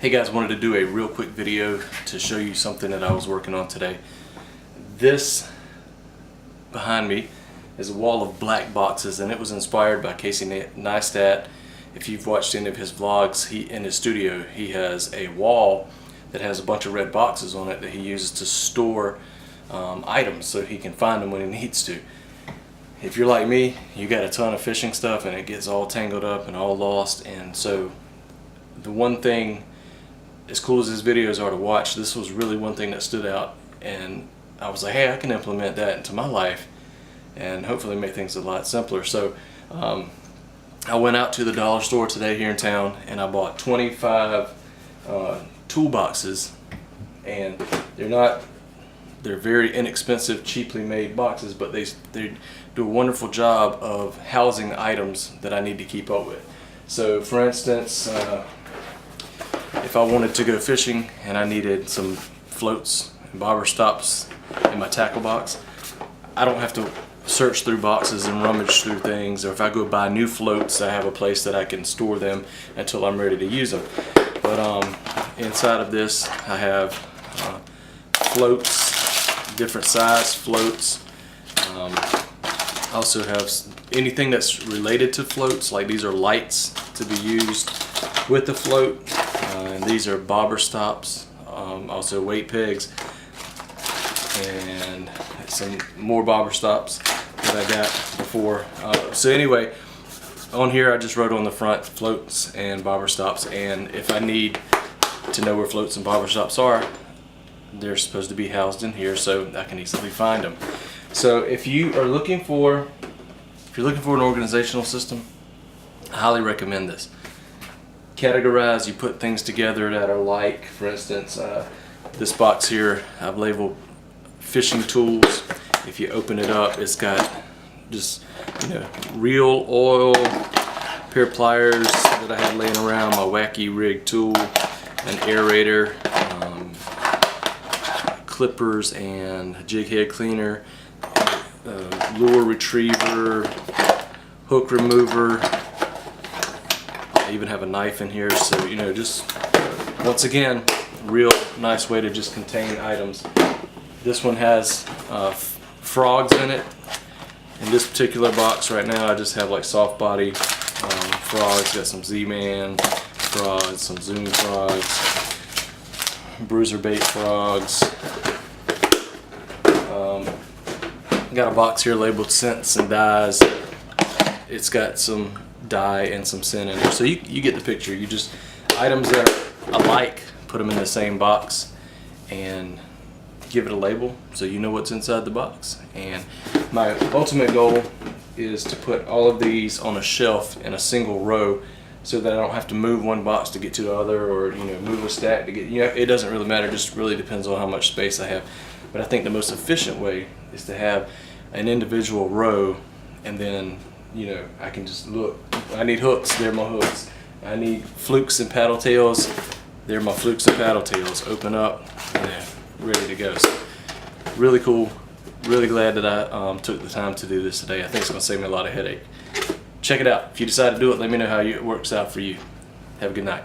Hey guys, wanted to do a real quick video to show you something that I was working on today. This behind me is a wall of black boxes, and it was inspired by NEISTAT. If you've watched any of his vlogs, in his studio he has a wall that has a bunch of red boxes on it that he uses to store items so he can find them when he needs to. If you're like me, you got a ton of fishing stuff and it gets all tangled up and all lost, and so the one thing, as cool as his videos are to watch, this was really one thing that stood out, and I was like, hey, I can implement that into my life and hopefully make things a lot simpler. So I went out to the dollar store today here in town and I bought 25 toolboxes, and they're very inexpensive, cheaply made boxes, but they do a wonderful job of housing items that I need to keep up with. So for instance, if I wanted to go fishing and I needed some floats and bobber stops in my tackle box, I don't have to search through boxes and rummage through things. Or if I go buy new floats, I have a place that I can store them until I'm ready to use them. But inside of this I have floats, different size floats. I also have anything that's related to floats, like these are lights to be used with the float. And these are bobber stops, also weight pegs, and some more bobber stops that I got before. So anyway, on here I just wrote on the front floats and bobber stops, and if I need to know where floats and bobber stops are, they're supposed to be housed in here so I can easily find them. So if you're looking for an organizational system, I highly recommend this. Categorize, you put things together that are like, for instance, this box here I've labeled fishing tools. If you open it up, it's got just, reel oil, pair of pliers that I had laying around, my wacky rig tool, an aerator, clippers and jig head cleaner, lure retriever, hook remover. I even have a knife in here, so just once again, real nice way to just contain items. This one has frogs in it. In this particular box right now, I just have like soft body frogs. Got some Z-Man frogs, some Zoom frogs, bruiser bait frogs. Got a box here labeled scents and dyes. It's got some dye and some scent in there, so you get the picture. You just, items that are alike, put them in the same box and give it a label so you know what's inside the box. And my ultimate goal is to put all of these on a shelf in a single row so that I don't have to move one box to get to the other, or move a stack to get, it doesn't really matter, just really depends on how much space I have. But I think the most efficient way is to have an individual row, and then I can just look. I need hooks, they're my hooks. I need flukes and paddle tails, they're my flukes and paddle tails. Open up, ready to go. So, really cool. Really glad that I took the time to do this today. I think it's going to save me a lot of headache. Check it out. If you decide to do it, let me know how it works out for you. Have a good night.